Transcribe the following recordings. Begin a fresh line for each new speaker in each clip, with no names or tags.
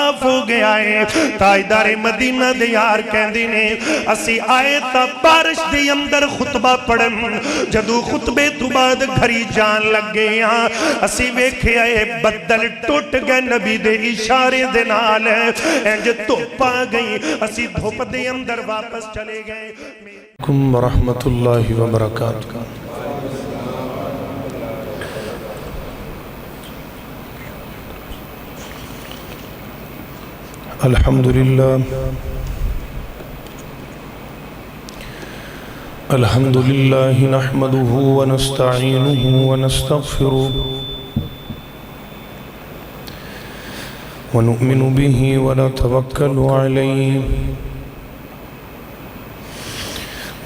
صاف ہو گیا ہے۔ تاجدار مدینہ دے یار کہندے نے اسی آئے تا بارش دے اندر خطبہ پڑھن، جدو خطبے تو بعد گھری جان لگ گئے ہاں، اسی ویکھے آئے بدل ٹوٹ گئے نبی دے اشارے دے نال، انج دھوپ آ گئی، اسی دھوپ دے اندر واپس چلے گئے۔
ورحمۃ اللہ وبرکاتہ۔ الحمدللہ نحمده ونستعینه ونستغفره ونؤمن به ونتوکل علیہ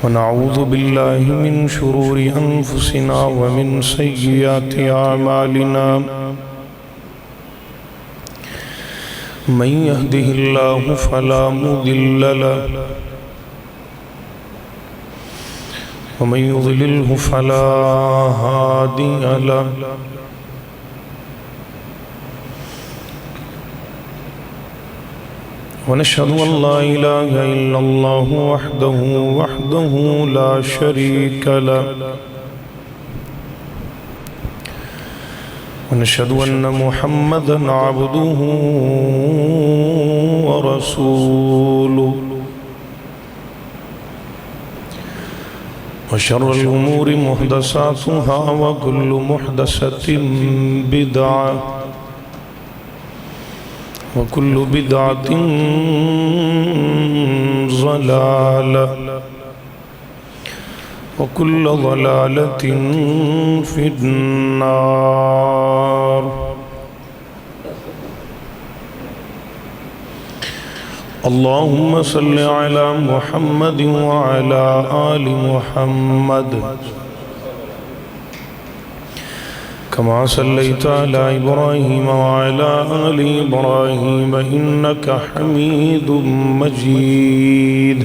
ونعوذ باللہ من شرور انفسنا ومن سیئات اعمالنا من يهده الله فلا مضل له ومن يضلله فلا هادي له ونشهد أن لا إله إلا الله وحده لا شريك له ونشهد أن محمدًا عبده ورسوله وشر الأمور محدثاتها وكل محدثة بدعة وكل بدعة ضلالة وكل ضلالة في النار۔ اللهم صل على محمد وعلى آل محمد كما صليت على إبراهيم وعلى آل إبراهيم إنك حميد مجيد۔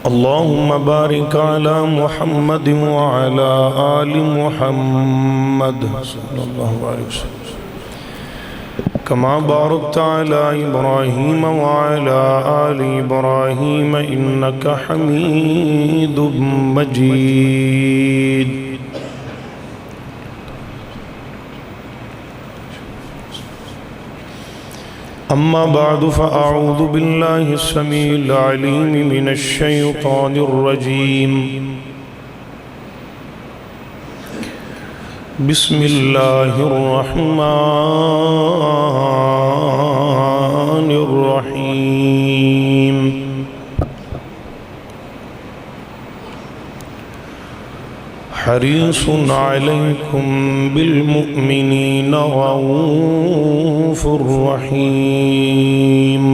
اللهم بارك على محمد وعلى آل محمد صلى الله عليه وسلم كما باركت على إبراهيم وعلى آل إبراهيم إنك حميد مجيد۔ أما بعد فأعوذ بالله السميع العليم من الشيطان الرجيم، بسم الله الرحمن الرحيم۔ حريص عليكم بالمؤمنين رؤوف رحيم۔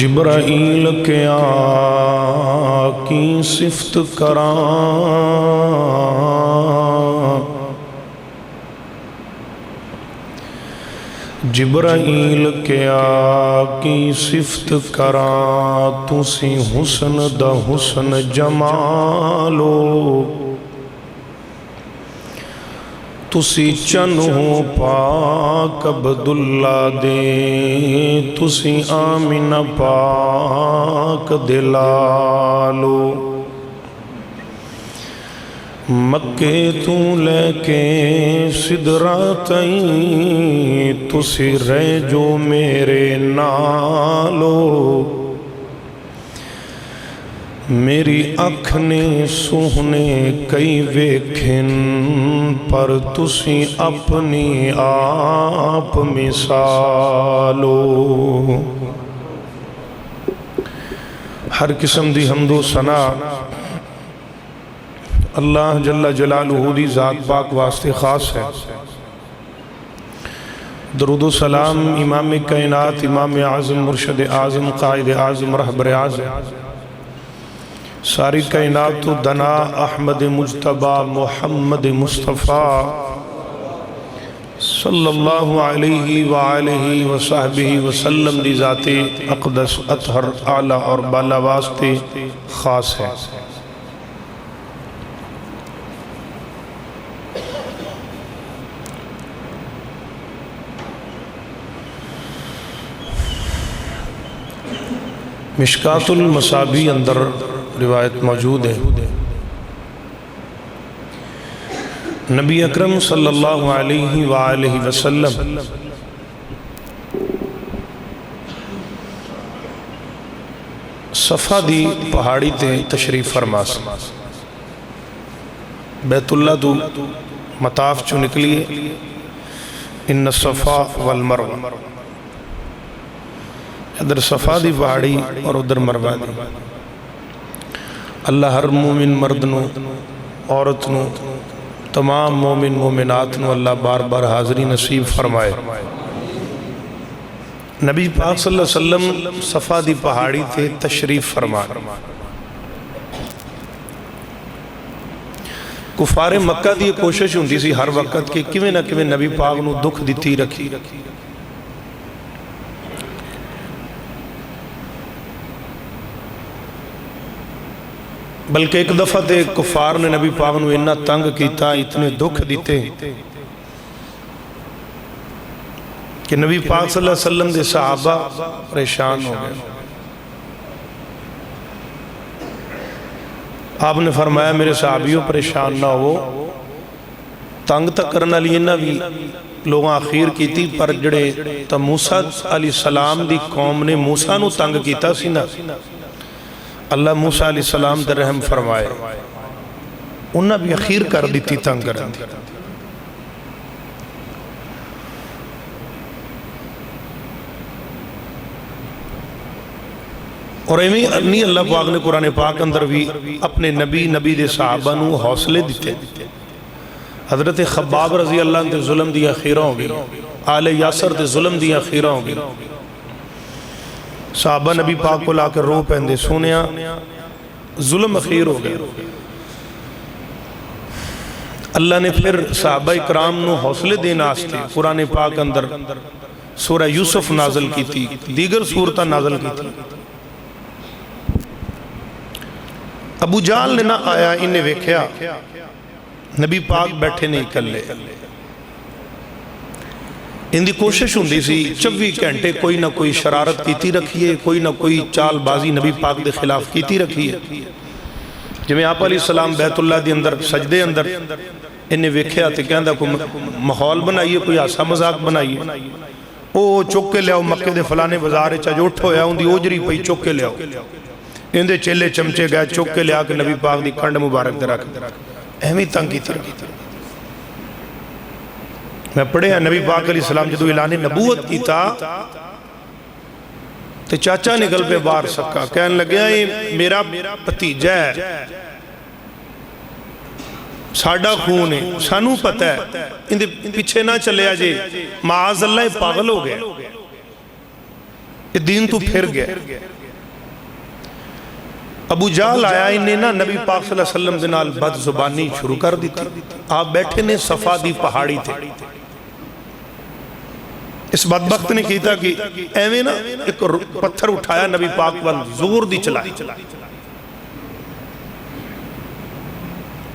جبرائیل کے آقی صفت کراں، جبرائیل کے آقی صفت کراں، تسی حسن دا حسن جمالو، تسی چنو پاک عبداللہ دے، تسی آمینہ پاک دلالو، مکے تو لے کے سدراتیں، تسی رہ جو میرے نالو، میری اکھ نے سوہنے کئی ویکھن، پر تسی اپنی آپ مثالو۔ ہر قسم دی حمد و ثنا اللہ جل جلالہ دی ذات پاک واسطے خاص ہے۔ درود و سلام امام کائنات، امام اعظم، مرشد اعظم، قائد اعظم، رہبر اعظم، ساری کائنات و دنا احمد مجتبی محمد مصطفیٰ صلی اللہ علیہ وآلہ وصحبہ وسلم دی ذات اقدس اطہر اعلیٰ اور بالا واسطے خاص ہے۔ مشکات المصابیح اندر روایت موجود ہے، نبی اکرم صلی اللہ علیہ وآلہ وسلم صفا دی پہاڑی تے تشریف فرما سی، بیت اللہ تو مطاف چو نکلیے، ان الصفا والمروہ، ادھر صفا دی پہاڑی اور ادھر مروہ دی۔ اللہ ہر مومن مرد نو، عورت نو، تمام مومن مومنات نو اللہ بار بار حاضری نصیب فرمائے۔ نبی پاک صلی اللہ علیہ وسلم صفا دی پہاڑی تے تشریف فرما، کفار مکہ دی کوشش ہوندی سی ہر وقت کہ کیویں نہ کیویں نبی پاک نو دکھ دیتی رکھی، بلکہ ایک دفعہ تے کفار نے نبی پاک نو اتنا تنگ کیتا، اتنے دکھ دیتے کہ نبی پاک صلی اللہ علیہ وسلم دے صحابہ پریشان ہو گئے۔ آپ نے فرمایا میرے صحابیوں پریشان نہ ہو، تنگ تک کرنا لینا بھی لوگوں آخیر کیتی، پر جڑے تا موسیٰ علیہ السلام دی قوم نے موسیٰ نو تنگ کیتا سی نا، اللہ موسیٰ علیہ السلام در رحم فرمائے، انہاں بھی اخیر کر دیتی تنگ کر دی۔ اور ایمی ارنی اللہ پاک نے قرآن پاک اندر بھی اپنے نبی دے صحابہ نو حوصلے دیتے۔ حضرت خباب رضی اللہ عنہ ظلم دیا خیرہ ہو گئی، آل یاسر دے ظلم دیا خیرہ ہو گئی، صحابہ نبی پاک کو لا کر رو پہندے، سونیا ظلم اخیر ہو گیا۔ اللہ نے پھر صحابہ اکرام نو حوصلے دینا آستے قرآن پاک اندر سورہ یوسف نازل کی تھی، دیگر سورتہ نازل کی تھی۔ ابو جہل نے نہ آیا، انہیں ویکھیا نبی پاک بیٹھے نہیں کر لے، ان دی کوشش ہوندی سی 24 گھنٹے کوئی نہ کوئی شرارت کیتی رکھیے، کوئی نہ کوئی چال بازی نبی پاک دے خلاف کیتی رکھیے۔ جب آپ علیہ السلام بیت اللہ دی اندر سجدے اندر انہیں ویکھیا تے کہندا کوئی ماحول بنائیے، کوئی ہاسا مذاق بنائیے، او چک کے لے آؤ مکے دے فلانے بازار چا جو اٹھ ہویا ان دی اوجری پئی چک کے لے آؤ، ان دے چیلے چمچے گئے چک کے لے آ کے نبی پاک دی کھنڈ مبارک دے رکھ اہمی تنگ کیتی رکھی۔ میں پڑھے ہیں نبی پاک علیہ السلام جدو اعلان نبوت کیتا تے چاچا نکل پہ بار سکا، کہنے لگیا یہ میرا بھتیجا ہے، ساڈا خون ہے، سانو پتہ ہے، ان دے پیچھے نہ چلے آجے، معاذ اللہ پاگل ہو گئے، یہ دین تو پھر گئے۔ ابو جہل آیا، انہیں نا نبی پاک صلی اللہ علیہ وسلم دنال بد زبانی شروع کر دی تھی۔ آپ بیٹھے نے صفا دی پہاڑی تھے، اس بدبخت نے کیتا کہ ایویں نا ایک پتھر اٹھایا نبی پاک وال زور دی چلائی،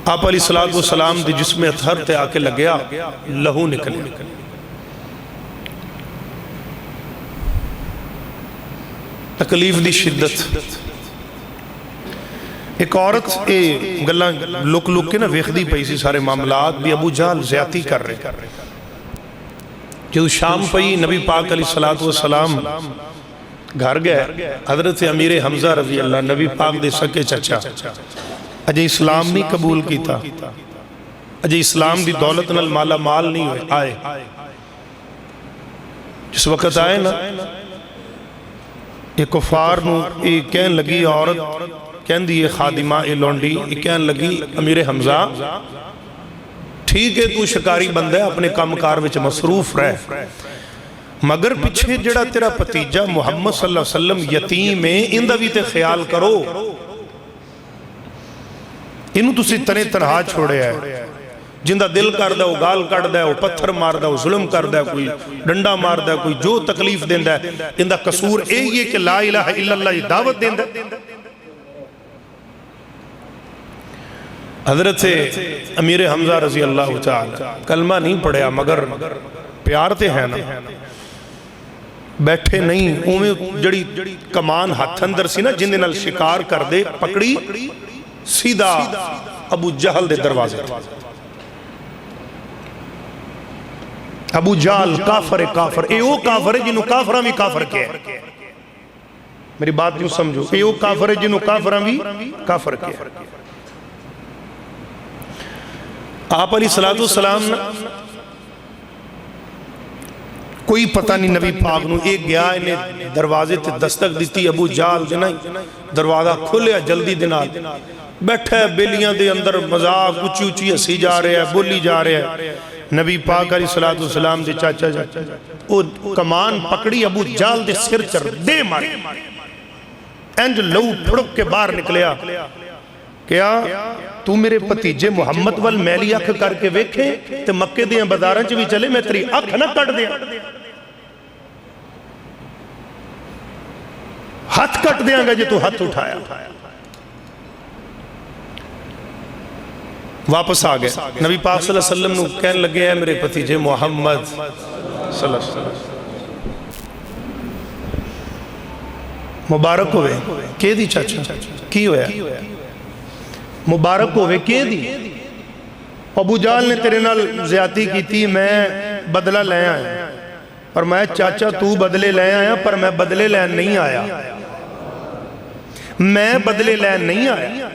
آپ علیہ السلام دی جسم اطہر تے آکے لگیا، لہو نکلے، تکلیف دی شدت۔ ایک عورت گلہ لک لک کے نا ویخدی پئی سی سارے معاملات بھی، ابو جہل زیادتی کر رہے، جو شام پئی نبی پاک علیہ السلام گھر گئے، حضرت امیر حمزہ رضی اللہ نبی پاک دے سکے چچا، اجے اسلام نہیں قبول کیتا، اجے اسلام دی دولت نال مالا مال نہیں ہوئے، آئے جس وقت آئے نا یہ کفار نو یہ کہن لگی عورت، کہن دی یہ خادمہ یہ لونڈی، یہ کہن لگی امیر حمزہ ٹھیک ہے تو شکاری بندہ ہے، اپنے کام کار وچ مصروف رہ، مگر پچھے جڑا تیرا پتیجہ محمد صلی اللہ علیہ وسلم یتیم ہے، اندہ بھی تے خیال کرو، انہوں تسی تنے تنہا چھوڑے ہیں، جندہ دل کردہ وہ گال کردہ وہ پتھر ماردہ وہ ظلم کردہ کوئی ڈنڈا ماردہ کوئی جو تکلیف دیندہ ہے اندہ قصور یہ کہ لا الہ الا اللہ دعوت دیندہ. حضرت امیر حمزہ رضی اللہ تعالی کلمہ نہیں پڑھیا مگر پیار تے ہیں نا, بیٹھے نہیں اوہ جڑی کمان ہاتھ اندر سی نا جن نال شکار کر دے پکڑی سیدھا ابو جہل دے دروازے. ابو جہل کافر اے وہ کافر ہے جنہوں کافران بھی کافر کیا ہے. میری بات یوں سمجھو, اے وہ کافر ہے جنہوں کافران بھی کافر کیا ہے. آپ علیہ السلام کوئی پتہ نہیں نبی پاک نو ایک گیا انہیں دروازے تے دستک دیتی. ابو جہل جنہیں دروازہ کھولیا جلدی دینا بیٹھا ہے بیلیاں دے اندر مزاق اچھی اچھی ہسی جا رہے ہیں بولی جا رہے ہیں. نبی پاک علیہ السلام دے چاچا جا وہ کمان پکڑی ابو جہل دے سر چر دے مارے انج لو پھڑک کے باہر نکلیا. کیا تو میرے پتیجے محمد وال میلی اکھ کر کے ویکھے تے مکے دیاں بازاراں چ بھی چلے میں تیری اکھ نہ کٹ دیا, ہاتھ کٹ دیاں گا جے تو ہاتھ اٹھایا. واپس آ گئے نبی پاک صلی اللہ علیہ وسلم نو کہنے لگے ہیں میرے پتیجے محمد صلی اللہ علیہ وسلم مبارک ہوئے کہ دی چاچا کی ہویا مبارک ہوئے کہ دی. ابو جہل نے تیرے نال زیادتی کی تھی میں بدلہ لے آیا اور میں چاچا تو بدلے لے آیا پر میں بدلے لین نہیں آیا, میں بدلے لین نہیں آیا.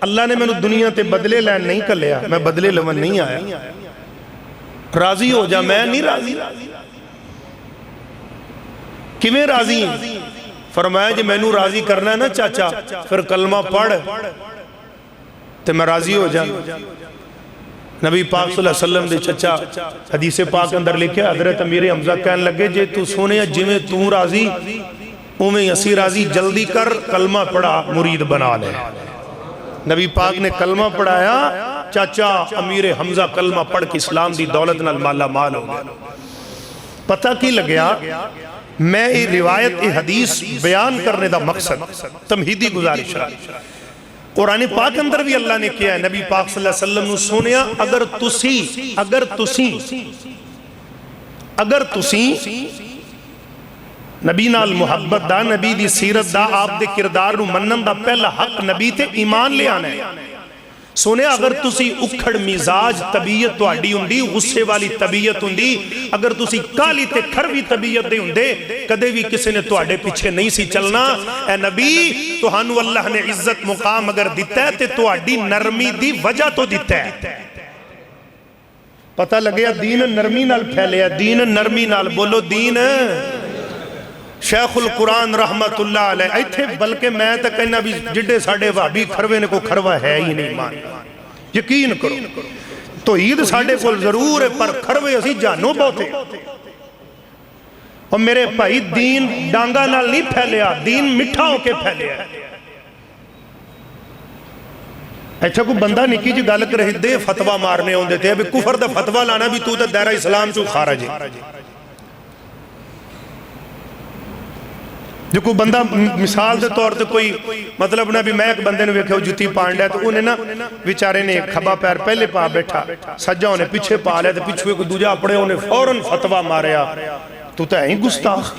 اللہ نے میں نے دنیا تے بدلے لین نہیں کر لیا, میں بدلے لون نہیں آیا. راضی ہو جا, میں نہیں راضی. کیویں راضی ہیں؟ فرمایا جی میں نو راضی کرنا ہے نا چاچا پھر کلمہ پڑھ تے میں راضی ہو جا. نبی پاک صلی اللہ علیہ وسلم دے چچا حدیث پاک اندر لکھے حضرت امیر حمزہ کہنے لگے جے تو سونے جویں تو راضی اویں اسی راضی, جلدی کر کلمہ پڑھا مرید بنا لے. نبی پاک نے کلمہ پڑھایا, چاچا امیر حمزہ کلمہ پڑھ کے اسلام دی دولت نال مالا مال ہو گیا. پتہ کی لگیا میں یہ روایت یہ حدیث بیان کرنے دا مقصد تمہیدی گزارش ہے. قرآن پاک اندر بھی اللہ نے کیا ہے نبی پاک صلی اللہ علیہ وسلم نے سونیا اگر تسی نبی نال محبت دا نبی دی سیرت دا آپ دے کردار نو منن دا پہلا حق نبی تے ایمان لے آنا ہے. سونے اگر تسی اکھڑ مزاج طبیعت تو اڈی ہندی غصے والی طبیعت ہندی اگر تسی کالی تے کھروی طبیعت دے ہندے کدے بھی کسی نے تو اڈے پیچھے نہیں سی چلنا. اے نبی تو ہنو اللہ نے عزت مقام اگر دیتا ہے تے تو اڈی نرمی دی وجہ تو دیتا ہے. پتہ لگیا دین نرمی نال پھیلیا, دین نرمی نال بولو دین. شیخ القرآن رحمت اللہ علیہ ایتھے بلکہ میں تا کہنا بھی جڈے ساڑے وابی کھروے نے کو کھروا ہے ہی نہیں مان, یقین کرو تو عید ساڑے کو ضرور ہے پر کھروے اسی جانو بہتے. اور میرے بھائی دین ڈانگا نال نہیں پھیلیا, دین مٹھا ہو کے پھیلیا. اچھا کو بندہ نکی جی گل کر دے فتوہ مارنے ہوں دیتے ابھی کفر دا فتوہ لانا بھی تو تا دائرہ اسلام چو خارج ہے. جو کوئی بندہ مثال دے طور تے کوئی مطلب نہ بھی میں ایک بندے نے ویکھے ہو جتی پانڈا ہے تو انہیں نا بیچارے نے کھبا پیر پہلے پا بیٹھا سجا انہیں پیچھے پا لیا تو پیچھوے کو دوجہ پڑے انہیں فوراً فتوہ ماریا. تو تے ہیں گستاخ,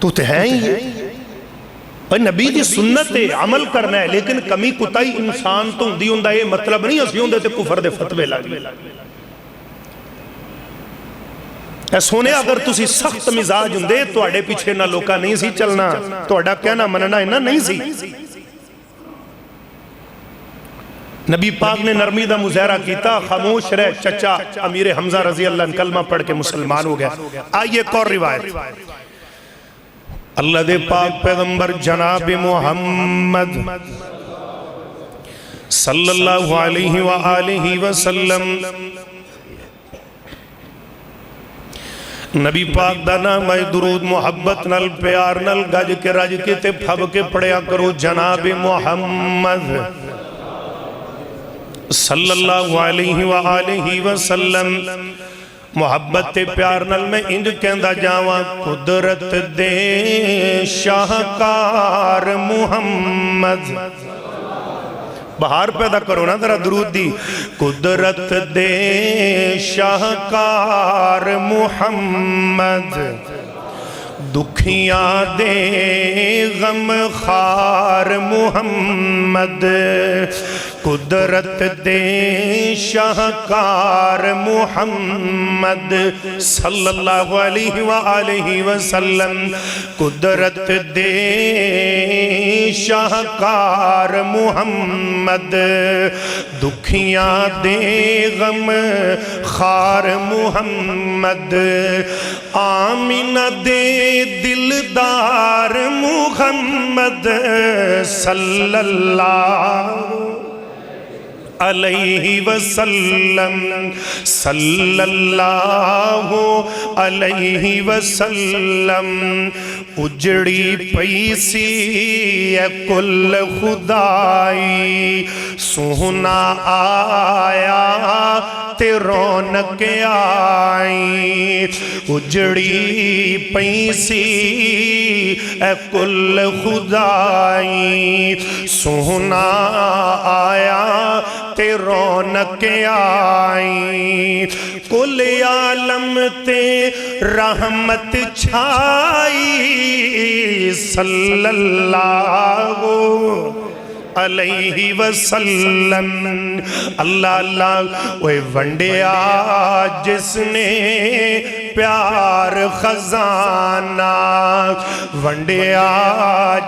تو تے ہیں ہی ہے. نبی دی سنت عمل کرنا ہے لیکن کمی کتائی انسان تو ہندی ہندہ یہ مطلب نہیں اسی ہندے تے کفر دے فتوے لگے. اے سونے اگر تسی سخت مزاج ہندے تو اڈے پیچھے نہ لوکا نہیں سی چلنا, تو اڈا کہنا مننا انہا نہیں سی. نبی پاک نے نرمی دا مظاہرہ کیتا, خاموش رہ چچا امیر حمزہ رضی اللہ عنہ کلمہ پڑھ کے مسلمان ہو گیا. آئیے ایک اور روایت. اللہ دے پاک پیغمبر جناب محمد صلی اللہ علیہ وآلہ وسلم نبی پاک دا نام ہے درود محبت نل پیار نل گج کے رج کے تے پھب کے پڑیا کرو جناب محمد صلی اللہ علیہ وآلہ وسلم محبت تے پیار نال میں انج کہندا جاواں قدرت دے شاہکار محمد بہار پیدا کرو نا ذرا درود دی قدرت دے شاہکار محمد دکھیاں دے غم خار محمد قدرت دے شاہکار محمد صلی اللہ علیہ وآلہ وسلم قدرت دے شاہکار محمد دکھیاں دے غم خار محمد آمینہ دے دلدار محمد صلی اللہ علیہ وسلم صلی اللہ علیہ وسلم اجڑی پیسی اے کل خدائی سونا آیا تے رونق آئی اجڑی پیسی اے کل خدائی سونا آیا تے رونق آئی کل عالم تے رحمت چھائی صلی اللہ علیہ وسلم اللہ اللہ وہ ونڈیا جس نے پیار خزانہ ونڈیا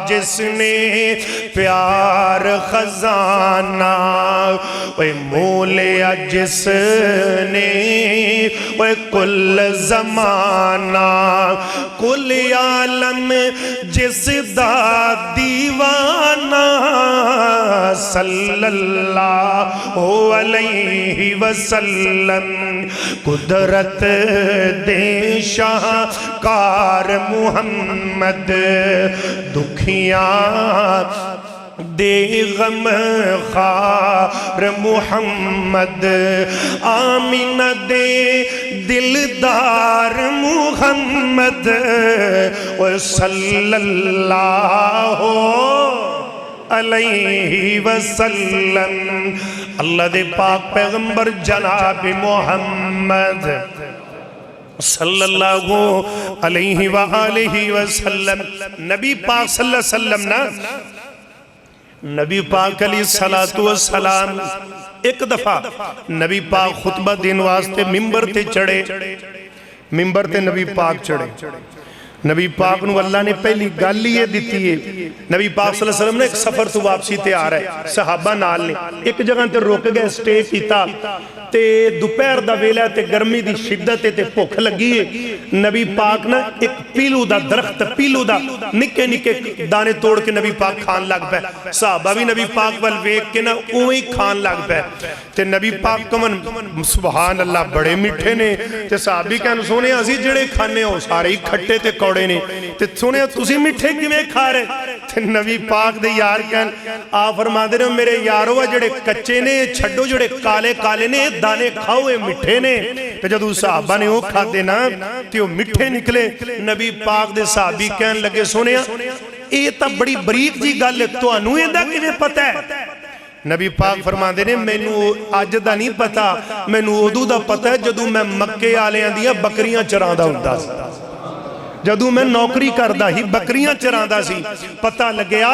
جس نے پیار خزانہ وہ مولیا جس نے وہ کل زمانہ کل عالم جس دا دیوانہ صلی اللہ علیہ وسلم قدرت دے شاہکار محمد دکھیاں دے غم خار محمد آمینہ دے دلدار محمد صلی اللہ علیہ وسلم اللہ دے پاک پیغمبر جناب محمد صلی اللہ علیہ وآلہ وسلم نبی پاک صلی اللہ علیہ وسلم نا نبی پاک علیہ السلام ایک دفعہ نبی پاک خطبہ دین واسطے ممبر تے چڑھے ممبر تے نبی پاک چڑھے نبی پاک نو اللہ نے پہلی گل یہ دیتی ہے نبی پاک صلی اللہ علیہ وسلم نے ایک سفر تو واپسی تے آ رہا ہے صحابہ نال نے ایک جگہ تے روک گئے سٹے کیتا تے دوپہر دا ویلا تے گرمی دی شدت تے بھوک لگی ہے نبی پاک نا ایک پیلو دا درخت پیلو دا نکے نکے دانے توڑ کے نبی پاک کھان لگ پہ صحابہ بھی نبی پاک وال ویک کے نا اوہی کھان لگ پہ تے نبی پاک کمن سبحان اللہ بڑے میٹھے نے تے صحابی کہنے سونے ازی جڑے کھانے ہو سارے ہی کھٹے تے کوڑے نے تے سونے تسی میٹھے کیویں کھا رہے تے نبی پاک دے یار کہنے آپ فرما دے رہے میرے یارو جڑے کچے نے چھڈو جڑے کالے کالے نے دانے کھاؤے مٹھے نے تو جدو صحابہ نے وہ کھا دینا تو وہ مٹھے نکلے نبی پاک دے صحابی کہن لگے سنیا یہ تا بڑی بریک جی گل تو انو ایندہ کیویں پتہ ہے نبی پاک فرما دے نے مینو آج دا نہیں پتا مینو ادو دا پتا ہے جدو میں مکے آلے اندیاں بکریاں چران دا ہوندہ جدو میں نوکری کردہ ہی بکریاں چران دا سی پتا لگیا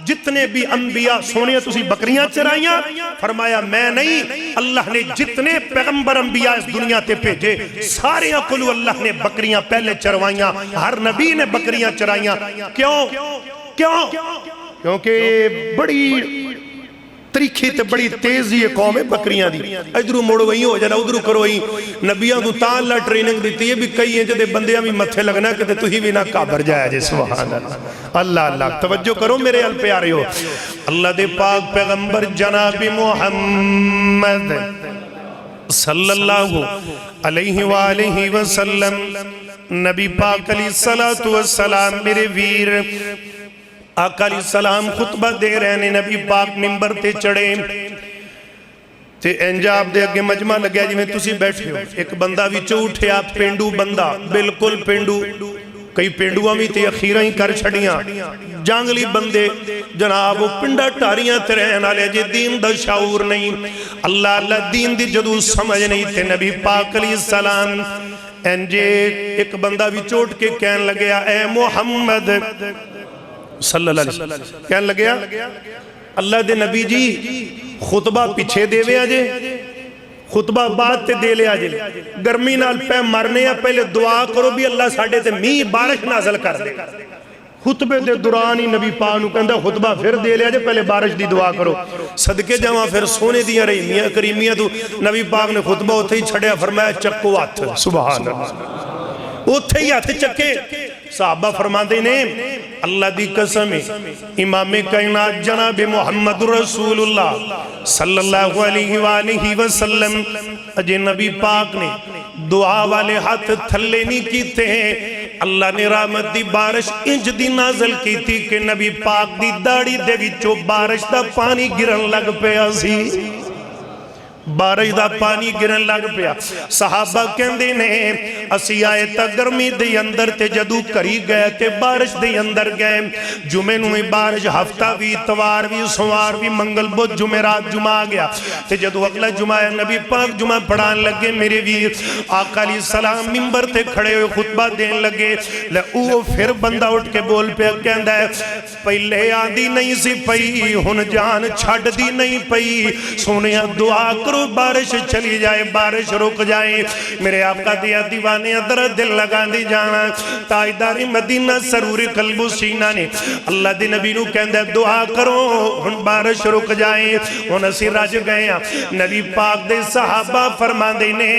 جتنے بھی انبیاء سونے تسی بکریاں چرائیاں فرمایا میں نہیں اللہ نے جتنے پیغمبر انبیاء اس دنیا تے بھیجے سارے اکلو اللہ نے بکریاں پہلے چروائیاں ہر نبی نے بکریاں چرائیاں کیوں کیونکہ بڑی تریکھی تے بڑی تیزی قوم ہے بکریاں دی ادھرو موڑو وہی ہو جانا ادھرو کرو ہی نبیاں تو تاں اللہ ٹریننگ دیتی ہے بھی کئی ہیں جدے بندیاں بھی متھے لگنا کہ تو ہی بھی نہ کابر جائے جے سبحان اللہ اللہ توجہ کرو میرے ال پیارے ہو اللہ دے پاک پیغمبر جناب محمد صلی اللہ علیہ وآلہ وسلم نبی پاک علیہ السلام میرے ویر آقا علیہ السلام خطبہ دے رہے ہیں نبی پاک منبر تے چڑھے تے انجا آپ دے اگے مجمع لگیا جی میں تسی بیٹھے ہو، ایک بندہ وچوں اٹھیا، پینڈو بندہ، بالکل پینڈو، کئی پینڈو بھی تے اخیرہ ہی کر چھڑیاں، جانگلی بندے جناب وہ پنڈا ٹاریاں تے رہن والے جے دین دا شعور نہیں، اللہ دین دی جدو سمجھ نہیں تے نبی پاک علیہ السلام انجے ایک بندہ بھی چوٹ کے کہن لگیا اے محمد صلی اللہ علیہ وسلم، کہن لگیا اللہ دے نبی جی خطبہ پیچھے دے وے آجے، خطبہ بعد تے دے لے آجے، گرمی نال پہ مرنے یا پہلے دعا کرو بھی اللہ ساڑھے تے می بارش نازل کر دے، خطبے دے دورانی نبی پاک نو کہندہ خطبہ پھر دے لے آجے پہلے بارش دی دعا کرو، صدقے جمع پھر سونے دیا رہی میاں کریمیہ تو نبی پاک نے خطبہ ہوتے ہی چھڑیا فرمایا چکو ہاتھ، سبحان اللہ، ہوتے ہی ہاتھ چکے، صحابہ فرماتے نے اللہ دی قسم امام کائنات جناب محمد رسول اللہ صلی اللہ علیہ وآلہ وسلم اجے نبی پاک نے دعا والے ہاتھ تھلے نہیں کیتے ہیں، اللہ نے رحمت دی بارش انج دی نازل کی تھی کہ نبی پاک دی داڑی دے وچوں بارش دا پانی گرن لگ پیا سی، بارش دا پانی گرن لگ پیا، صحابہ کہندے نے اسی آئے تا گرمی دے اندر تے جدو کری گئے تے بارش دے اندر گئے، جمعے نویں بارش ہفتہ بھی اتوار بھی سوار بھی منگل بدھ جمعرات جمعہ گیا تے جدو اگلا جمعہ نبی پاک جمعہ پڑھان لگے میرے ویر آقا علیہ السلام منبر تے کھڑے ہوئے خطبہ دین لگے، لہو پھر بندہ اٹھ کے بول پہ کہندہ ہے پہلے آدھی نہیں سی پئی ہن جان چھڑ دی نہیں پئی، سونیا دعا کرو بارش چلی جائے بارش رک جائے، میرے آقا دیا دیوانے ادھر دل لگا دی جانا، تاجدار مدینہ سرور قلب و سینہ نے اللہ دی نبی نو کہندہ دعا کرو ہن بارش رک جائے، ہن اسی رج گئے نبی پاک دے صحابہ فرما دینے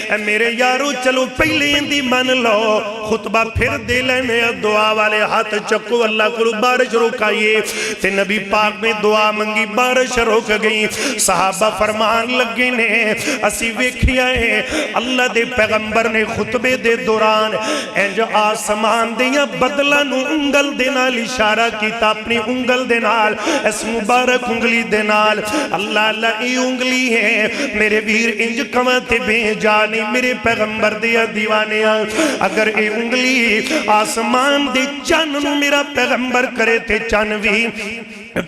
اے میرے یارو چلو پہلے دی من لو خطبہ پھر دے لینے دعا والے ہاتھ چکو اللہ کرو بارش رکائیے، تے نبی پاک نے دعا منگی بارش رک گئی، صحابہ فرمان لگ لگے نے اسی ویکھیا ہے اللہ دے پیغمبر نے خطبے دے دوران انج آسمان دیاں بدلاں نو انگل دے نال اشارہ کیتا، اپنی انگل دے نال اس مبارک انگلی دے نال اللہ اللہ ای انگلی ہے میرے ویر انج کواں تے بے جانی میرے پیغمبر دیا دیوانیاں، اگر اے انگلی آسمان دے چن نو میرا پیغمبر کرے تے چن بھی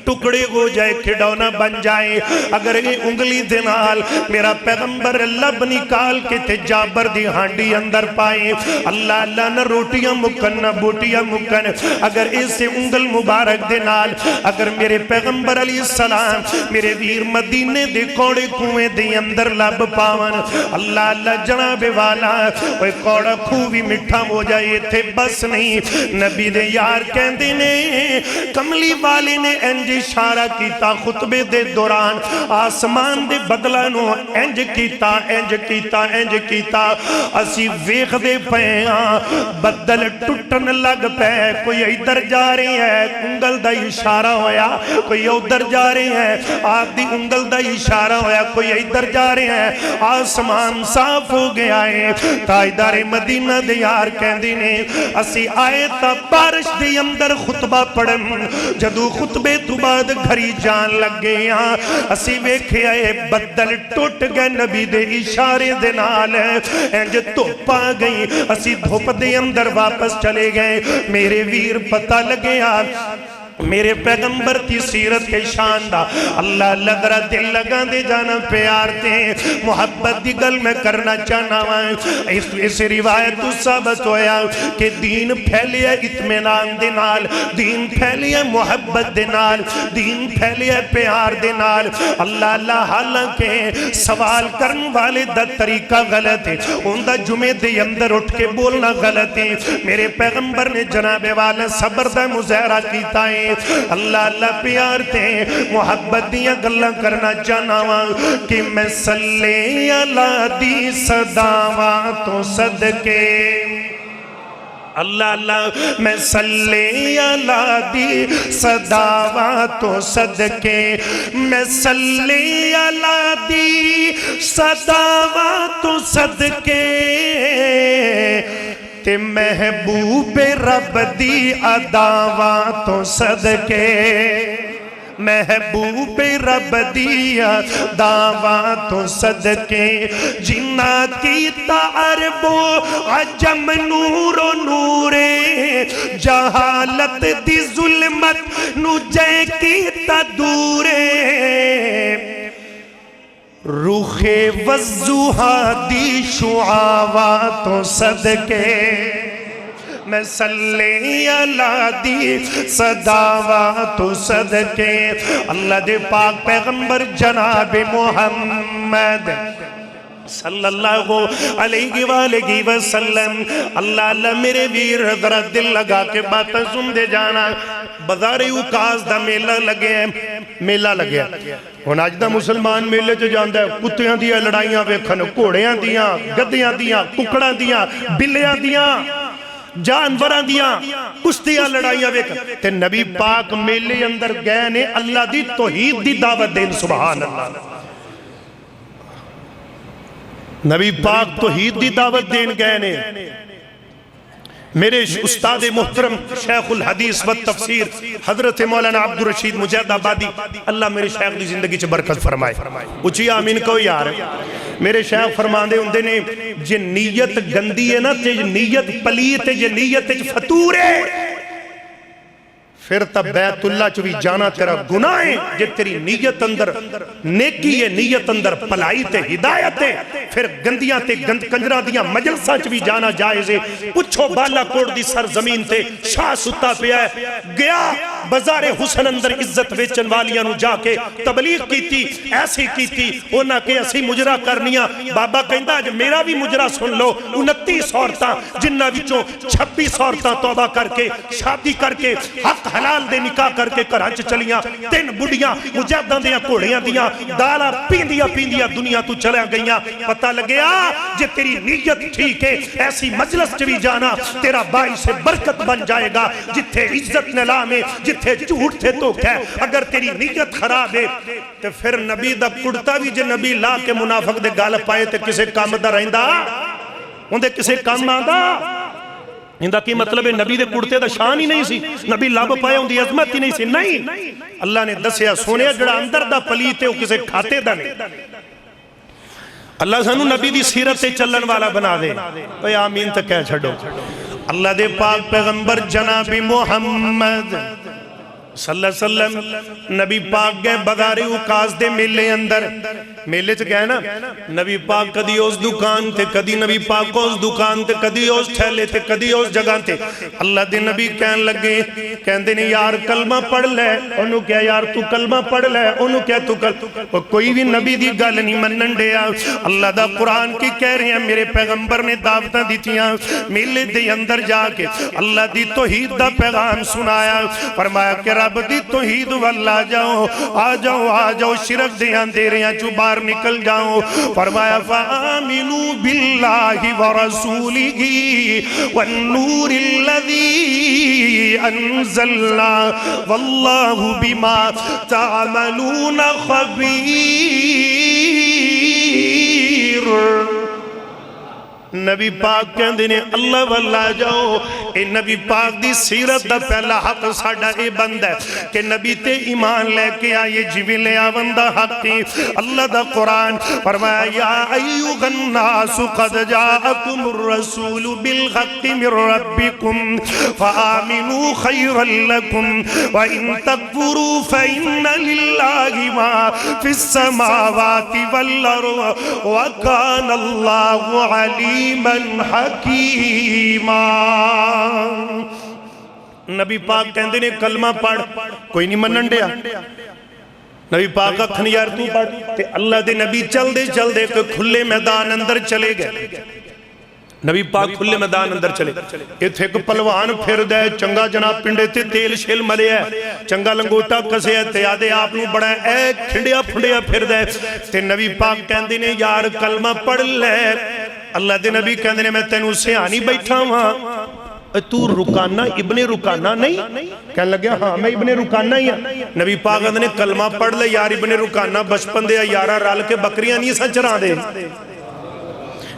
ٹکڑے ہو جائے کھڑونا بن جائے، اگر یہ انگلی دے نال میرا پیغمبر لب نکال کے تے جابر دی ہانڈی اندر پائے، اللہ اللہ نہ روٹیاں مکن نہ بوٹیاں مکن، اگر اسے انگل مبارک دے نال اگر میرے پیغمبر علیہ السلام میرے ویر مدینے دے کوڑے کنویں دے اندر لب پاون، اللہ اللہ جناب والا اوے کوڑا کھو بھی مٹھا ہو جائے تھے بس نہیں، نبی دے یار کہندے نے کملی والے نے انج اشارہ کیتا خطبے دے دوران آسمان دے بدلانو انج کیتا انج کیتا انج کیتا، اسی ویخ دے پیاں بدل ٹوٹن لگ پہ، کوئی ادھر جا رہی ہے انگل دا اشارہ ہویا، کوئی ادھر جا رہی ہے آدھی انگل دا اشارہ ہویا، کوئی ادھر جا رہے ہیں، آسمان صاف ہو گیا ہے، تاجدار مدینہ دے یار کہندے نے اسی آئے تا بارش دے اندر خطبہ پڑھن، جدو خطبے تو بعد گھری جان لگ گئے ہاں، اسی ویکھے آئے بدل ٹوٹ گئے نبی دے اشارے دے نال، انج دھوپ آ گئی، اسی دھوپ دے اندر واپس چلے گئے، میرے ویر پتہ لگے میرے پیغمبر کی سیرت کے شاندہ اللہ اللہ ذرا دل لگا دے جانا پیار تے محبت دی گل میں کرنا چاہنا ہوں، اس روایت تو ثابت ہویا کہ دین پھیلیا اطمینان دے نال، دین پھیلیا محبت دے نال، دین پھیلیا پیار دے نال، اللہ اللہ حالانکہ سوال کرن والے دا طریقہ غلط ہے، ان دا جمعے دے اندر اٹھ کے بولنا غلط ہے، میرے پیغمبر نے جناب والا صبر دا مظاہرہ کیتا ہے، اللہ اللہ پیار تے محبت دیا گلہ کرنا چاہنا ہوں کہ میں صلی اللہ دی صداواں تو صدقے، اللہ اللہ میں صلی اللہ دی صداواں تو صدقے، میں صلی اللہ دی صداواں تو صدقے، تے محبوب رب دی اداواں تو صدقے،
محبوب رب دیا دعویٰ تو صدقے جنہ کی تعرب و عجم نور و نورے جہالت دی ظلمت نو جے کی تدورے روخ وضحا دی شعاوا تو صدقے میں صلی اللہ دی صداوا تو صدقے اللہ دے پاک پیغمبر جناب محمد صلی اللہ علیہ وآلہ وسلم اللہ میرے ویر ذرا دل لگا کے باتیں سن دے جانا بازار اوکاز دا میلہ لگیا ہن اج دا مسلمان میلے چ جاندا ہے کتیاں دیاں لڑائیاں ویکھن گھوڑیاں دیاں گدیاں دیاں ککڑاں دیاں بلیاں دیاں جانوراں دیاں کشتیاں لڑائیاں ویکھن تے نبی پاک میلے اندر گئے نے اللہ دی توحید دی دعوت دین سبحان اللہ نبی پاک توحید دی دعوت دین گئے نے میرے استاد محترم شیخ الحدیث و تفسیر حضرت مولانا عبدالرشید مجاہد آبادی اللہ میرے شیخ دی زندگی چھ برکت فرمائے اچھی آمین کو یار میرے شیخ فرمان دے اندے نے جے نیت گندی ہے نا تے نیت پلیت ہے جے نیت فتور ہے پھر تب بیت اللہ چوی جانا تیرا گناہ ہے جے تیری نیت اندر نیکی ہے نیت اندر پلائی تے ہدایت ہے پھر گندیاں تے کنجرہ دیاں مجلسہ چوی جانا جائز ہے پچھو بالا کوڑ دی سرزمین تے شاہ ستا پہ آئے گیا بازار حسن اندر عزت ویچن والیاں نو جا کے تبلیغ کی تھی ایسی کی تھی اونا کہ ایسی مجرہ کرنیاں بابا کہندہ جو میرا بھی مجرہ سن لو 29 عورتاں جنہ وچوں 26 عورتاں توبہ کر کے شادی کر کے حق حلال دے نکاح کر کے کرانچ چلیاں 3 بڑیاں مجاہداں دیاں کوڑیاں دیاں دالا پیندیاں دنیا تو چلے گئیاں پتہ لگیا جے تیری نیت ٹھیک ہے ایسی مجلس چوی جانا تیرا باعث برکت بن جائے گا جتھے عزت نلام ہے جتھے جھوٹ تھے تو کہے اگر تیری نیت خراب ہے تو پھر نبی دا کڑتا بھی جے نبی لا کے منافق دے گال پائے تے کسے کام دا رہندہ ان دے کسے کام آندہ اندہ کی مطلب ہے نبی دے کڑتے دا شان ہی نہیں سی نبی لاب پائے ان دی عظمت ہی نہیں سی نہیں اللہ نے دسیا سونے جڑا اندر دا پلیتے ہو کسے کھاتے دا نہیں اللہ سانو نبی دی سیرت سے چلن والا بنا دے تو آمین تک کہہ چھڑو اللہ دے پاک پیغمبر جناب محمد صلی اللہ علیہ وسلم نبی پاک گئے بغار اوکاز دے میلے اندر میلے چ گئے نا نبی پاک کدی اس دکان تے کدی نبی پاک اس دکان تے کدی اس ٹھیلے تے کدی اس جگہ تے اللہ دے نبی کہن لگے کہندے نے یار کلمہ پڑھ لے انہوں کیا یار تو کلمہ پڑھ لے انہوں کیا تو کوئی بھی نبی دی گل نہیں منن دیا اللہ دا قرآن کی کہہ رہے ہیں میرے پیغمبر نے دعوتاں دیتیاں میلے دے اندر جا کے اللہ دی توحید دا پیغام سنایا فرمایا کہ رب دی توحید واللہ جاؤ آ جاؤ شرک دے اندھیریاں چو باہر نکل جاؤ فرمایا فآمنوا باللہ ورسولہ والنور الذی انزلنا واللہ بما تعملون خبیر نبی پاک کہندے نے اللہ واللہ جاؤ اے نبی پاک دی سیرت دا پہلا حق ساڑھا اے بند ہے کہ نبی تے ایمان لے کے آئے جیوی لے آوندہ حق کی اللہ دا قرآن فرمایا یا ایوہ الناس قد جاءکم الرسول بالحق من ربکم فآمنوا خیرا لکم وَإِن تَكْفُرُوا فَإِنَّ لِلَّهِ مَا فِي السَّمَاوَاتِ وَالْأَرْضِ وَكَانَ اللَّهُ عَلِيمًا حَكِيمًا نبی پاک کہندے نے کلمہ پڑھ کوئی نہیں منن دیا نبی پاک اکھن یار تو پڑھ تے اللہ دے نبی چل دے کہ کھلے میدان اندر چلے گئے نبی پاک کھلے میدان اندر چلے ایتھے ایک پلوان پھر دے چنگا جناب پنڈے تے تیل شیل ملے ہے چنگا لنگوٹا کسے ہے تے آدھے آپ نو بڑا اے کھنڈیا پھنڈیا پھر دے تے نبی پاک کہندے نے یار کلمہ پڑھ لے اللہ دے نبی کہندے نے میں تینوں سیانی بیٹھا ہاں تو رکانہ ابن رکانہ نہیں کہنے لگیا ہاں میں ابن رکانہ ہی ہاں نبی پاک کہندے نے کلمہ پڑھ لے یار ابن رکانہ بچپن دے یارہ رال کے بکریاں نہیں سا چرا دے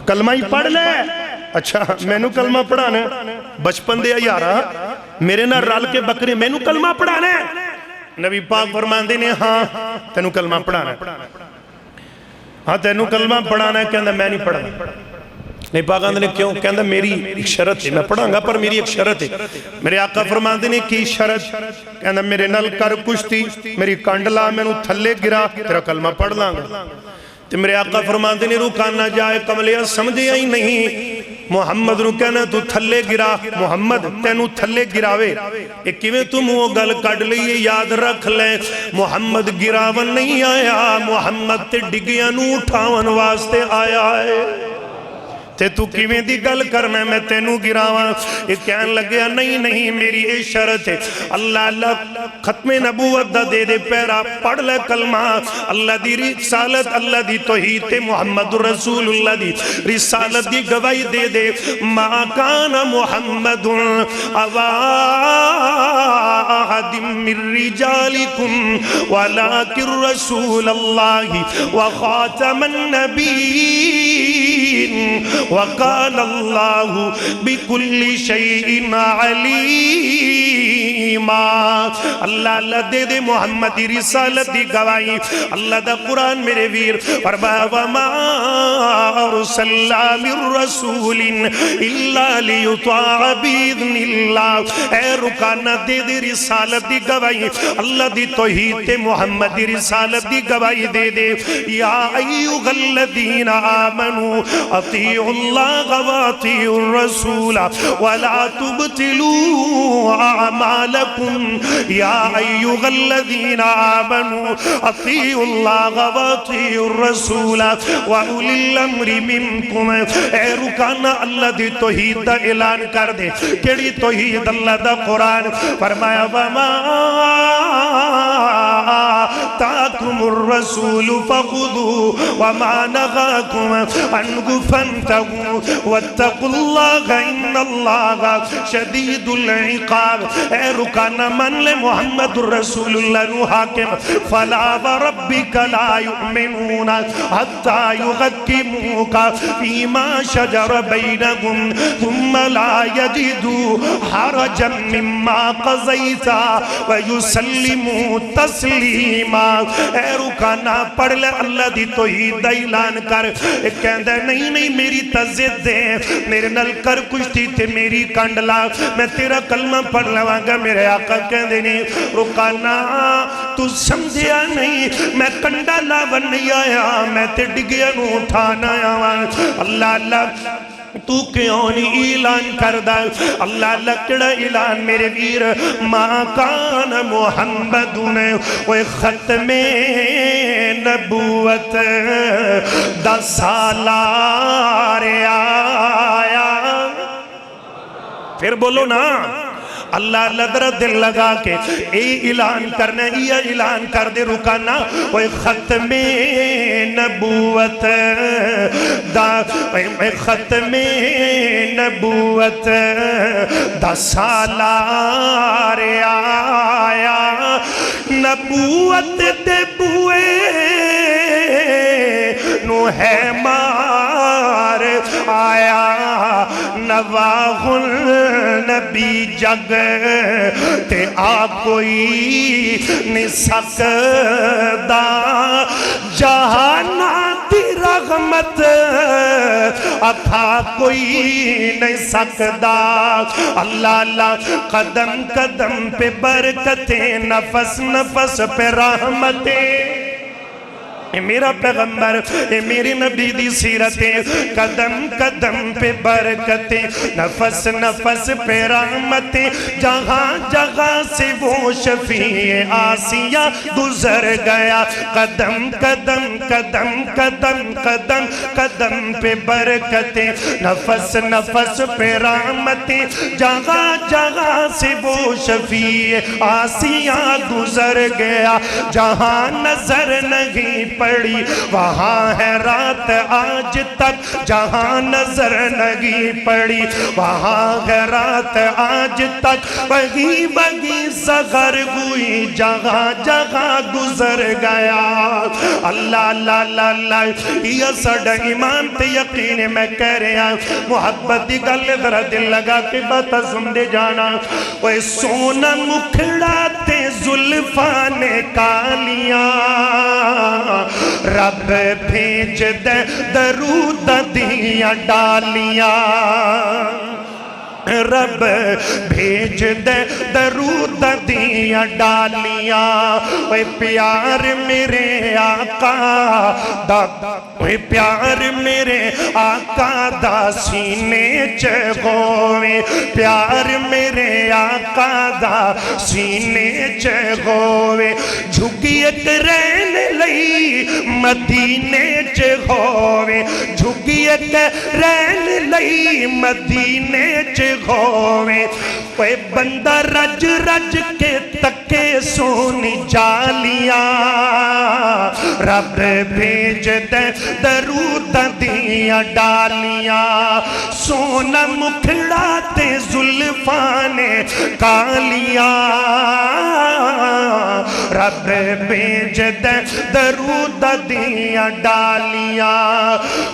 کلمہ ہی پڑھ لے اچھا میں نو کلمہ پڑھانا ہے بچپن دے یارہ میرے نہ رال کے بکری میں نو کلمہ پڑھانا ہے
نبی پاک فرماندے نے ہاں تینوں کلمہ پڑھانا ہے، ہاں تینوں کلمہ پڑھانا ہے، کہندہ میں نہیں پڑھانا۔ نہیں پاک آندے نے کیوں؟ کہندہ میری ایک شرط ہے، میں پڑھاں گا پر میری ایک شرط ہے۔ میرے آقا فرماندے نے کی شرط؟ کہندہ میرے نل کر کشتی، میری کانڈلا میں نو تھلے گرا، تیرا کلمہ پڑھ لاں گا۔ تو میرے آقا فرماندے نے روکا نہ جائے، کملیہ سمجھے ہی نہیں، محمد نو کہنا تو تھلے گرا، محمد تینو تھلے گراوے، ایک کیویں تم وہ گل کڑ لئیے، یاد رکھ لے محمد گراون نہیں آیا، محمد تے ڈگیاں نو اٹھاون واسطے آیا ہے۔ تے تو کیویں دی گل کرنا ہے میں تینوں گراواں؟ یہ کہنے لگیا نہیں میری اے شرط ہے، اللہ ختم نبوت دا دے دے پیرا پڑھ لے کلمہ، اللہ دی رسالت، اللہ دی توحید تے محمد رسول اللہ دی رسالت دی گواہی دے دے۔ ما کان محمد ابا احد من رجالکم ولکن رسول اللہ وخاتم النبیین وَقَالَ اللَّهُ بِكُلِّ شَيْءٍ عَلِيمًا۔ اللہ دے دے محمد دی رسالت دی گواہی، اللہ دا قرآن میرے ویر فرمایا وَمَا أَرْسَلْنَا مِن رَّسُولٍ إِلَّا لِيُطَاعَ بِإِذْنِ اللَّهِ۔ اے رکانہ دے دے رسالت دی گواہی، اللہ دی توحید تے محمد دی رسالت دی گواہی دے دے۔ یا ایھا الذین آمنوا اطیعوا اللہ واطیعوا الرسول ولا تبطلوا اعمالکم۔ یا ایھا الذین آمنوا اطیعوا اللہ واطیعوا الرسول واولی الامر منکم۔ اے رکانہ اللہ دی توحید دا اعلان کر دے، کیڑی توحید؟ اللہ دا قرآن فرمایا وما آتاکم الرسول فخذوه وما نهاکم عنہ فانتہوا واتقوا اللہ ان اللہ شدید العقاب۔ اے رکانہ من لے محمد رسول اللہ نو حاکم، فلا وربک لا یؤمنون حتی یحکموک فیما شجر بینہم ثم لا یجدوا حرجا مما قضیت ویسلموا تسلیما۔ اے رکانہ پڑھ لے اللہ دی توحید دا اعلان کر، ایک کہندہ نہیں میری تزید دے، میرے نل کر کشتی تے میری کانڈلا، میں تیرا کلمہ پڑھ لواں گا۔ میرے آقا کہندے نہیں رکانہ تو سمجھیا نہیں، میں کانڈلا بن نہیں آیا، میں تے ڈگیا نو اٹھانا آیا۔ اللہ تو کیوں نہیں اعلان کردہ؟ اللہ کڑا اعلان میرے ویر ما کان محمد وہ ختم نبوت دا سالار آیا۔ پھر بولو نا اللہ در دل لگا کے اے اعلان کرنا، یہ اعلان کر دے رکانا وہ ختم نبوت دا، ختم نبوت دا سالار آیا۔ نبوت دے بوئے نو ہے مار آیا، نواہ النبی جگ تے آ کوئی نہیں سکدا، جہانا دی رحمت اتھا کوئی نہیں سکدا۔ اللہ قدم قدم پہ برکتیں، نفس نفس پہ رحمتیں، اے میرا پیغمبر، اے میری نبی دی سیرتیں، قدم قدم پہ برکتیں، نفس نفس پہ رحمتیں، جہاں جہاں سے وہ شفیع آسیہ گزر گیا، قدم قدم قدم قدم قدم قدم پہ برکتیں، نفس نفس پہ رحمتیں، جہاں جہاں سے وہ شفیع آسیہ گزر گیا، جہاں نظر نہیں پڑی وہاں ہے رات آج تک، جہاں نظر نہیں پڑی وہاں ہے رات آج تک، وہی وہی سحر ہوئی جہاں جہاں گزر گیا۔ اللہ یہ سڑا ایمان تے یقین میں کہہ رہا، محبت دی گل ذرا دل لگا کے بات سن دے جانا۔ وہ سونا مکھڑا تے
زلفاں نے کالیاں رب بھیج دے درود دیاں ڈالیاں رب بھیج دے درود دیاں ڈالیاں اوے پیار میرے آقا دا اوے پیار میرے آقا دا سینے چ ہووے پیار میرے آقا دا سینے چ ہووے جھگی ایک رہن لئی مدینے چ ہووے جھگی ایک رہن لئی مدینے چ ہووے کوئی بندہ رج رج کے تکے سونی جالیاں رب بھیج دے درود دیاں ڈالیاں سونا مکھڑا تے زلفاں نے کالیاں رب بھیج دے درود دیاں ڈالیاں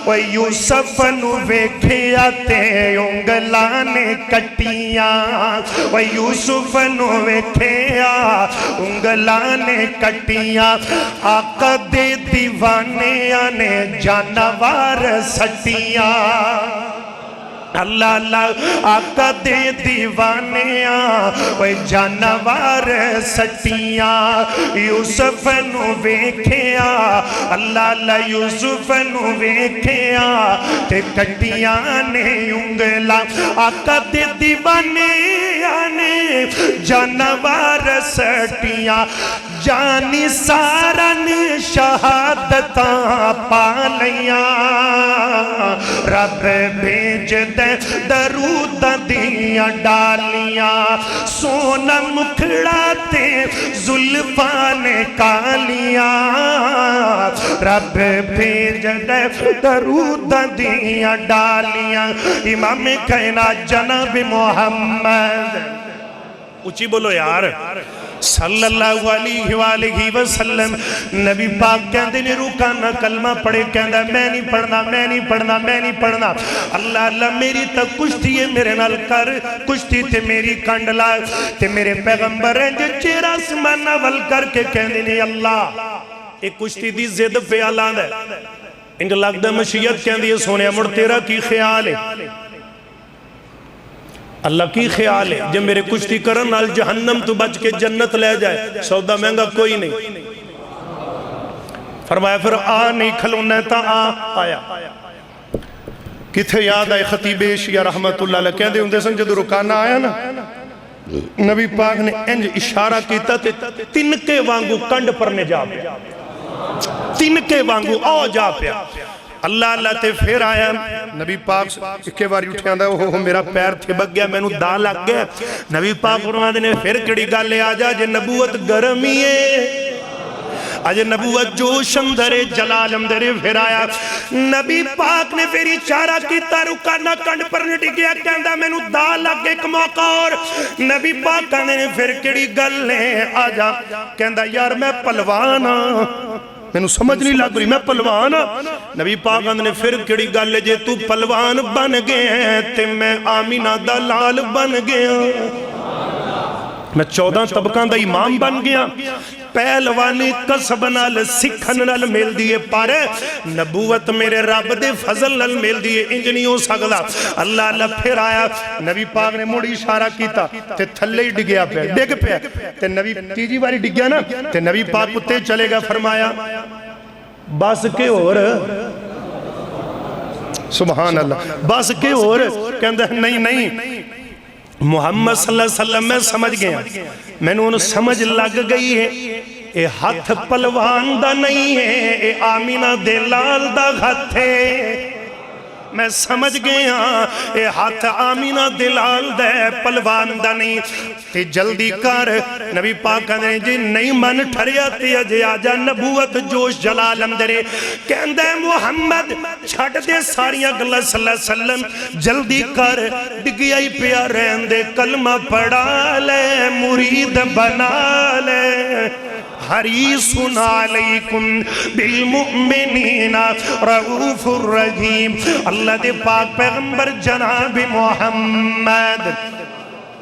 وہ یوسف نو ویکھیا تے انگلاں نے کٹیاں وہ یوسف نو ویکھیا انگلاں نے کٹیاں آقا دے دیوانیاں نے جانوار سٹیاں اللہ اللہ آقا دے دیوانیاں وہ جانوار سٹیاں یوسف نو ویکھیا اللہ اللہ یوسف نو ویکھیا تے کٹیاں نے انگلا آقا دے دیوانیاں نے جانوار سٹیاں جانی سارن شہادتاں پالیاں رب بھیج دے درود دیاں ڈالیاں سونا مکھڑا تے زلفاں نے کالیاں رب بھیج دے درود دیاں ڈالیاں امام کائنات جناب محمد اچھی بولو یار صلی اللہ علیہ وآلہ وسلم نبی پاک کہندے نے روکانا کلمہ پڑھے کہندہ میں نہیں پڑھنا میں نہیں پڑھنا میں نہیں پڑھنا اللہ اللہ میری تک کشتی ہے میرے نال کر کشتی تے میری کنڈلا تے میرے پیغمبر ہیں جو چیرہ سمانہ ول کر کے کہندے نے اللہ ایک کشتی دی زد پہ آلان ہے انگ لگ دا مشیت کہندی ہے سونے مڑ تیرا کی خیال ہے اللہ کی خیال ہے جب میرے کشتی کرن نال جہنم تو بچ کے جنت لے جائے سودا مہنگا کوئی نہیں فرمایا پھر آ نہیں کھلونا تا آیا کتھے یاد آئے خطیب ایشیا رحمت اللہ علیہ کہندے ہوں دے سن جدو رکانا آیا نا نبی پاک نے انج اشارہ کیتا تے تنکے وانگو کنڈ پر نے جا پیا تنکے وانگو آ جا پیا اللہ اللہ تے پھر آیا نبی پاک اکے باری اٹھے آندہ اوہ میرا پیر تھے بگ گیا میں نو دا لگ گیا نبی پاک فرماتے نے پھر کڑی گالے آجا جے نبوت گرمی ہے آج نبوت جوش اندرے جلال اندرے پھر آیا نبی پاک نے پھر اشارہ کیتا رکانا کنڈ پر نٹی گیا کہندہ میں نو دا لگ ایک موقع اور نبی پاک نے پھر کڑی گالے آجا کہندہ یار میں پلوانا میں نو سمجھ نہیں لگ رہی میں پلوان نبی پاک نے پھر کڑی گل جے تو پلوان بن گئے تے میں آمینہ دا لال بن گیا میں 14 طبقاں دا امام بن گیا پہلوانی قصب نال سکھن نال مل دیئے پارے نبوت میرے رب دے فضل نال مل دیئے انج نہیں ہو سکتا اللہ اللہ پھر آیا نبی پاک نے موڑی اشارہ کیتا تے تھلے ہی ڈگیا پہ ڈگ پہ تے نبی تیجی باری ڈگیا نا تے نبی پاک کتے چلے گا فرمایا بس کے اور سبحان اللہ بس کے اور کہندہ نہیں محمد صلی اللہ علیہ وسلم میں سمجھ گیا میں نے انہوں سمجھ لگ گئی ہے اے ہاتھ پلوان دا نہیں ہے اے آمینہ دے لال دا ہاتھ ہے میں سمجھ گیا اے ہاتھ آمینہ دے لال دے پلوان دا نہیں تے جلدی کر نبی پاک نے جی نہیں من ٹھریا تے اجے آجا نبوت جوش جلال اندرے کہندہ محمد چھٹ دے ساریاں گلہ صلی اللہ علیہ وسلم جلدی کر ڈگیا ہی پیا رہن دے کلمہ پڑھا لے مرید بنا لے حریص علیکم بالمؤمنین رؤوف الرحیم اللہ دے پاک پیغمبر جناب محمد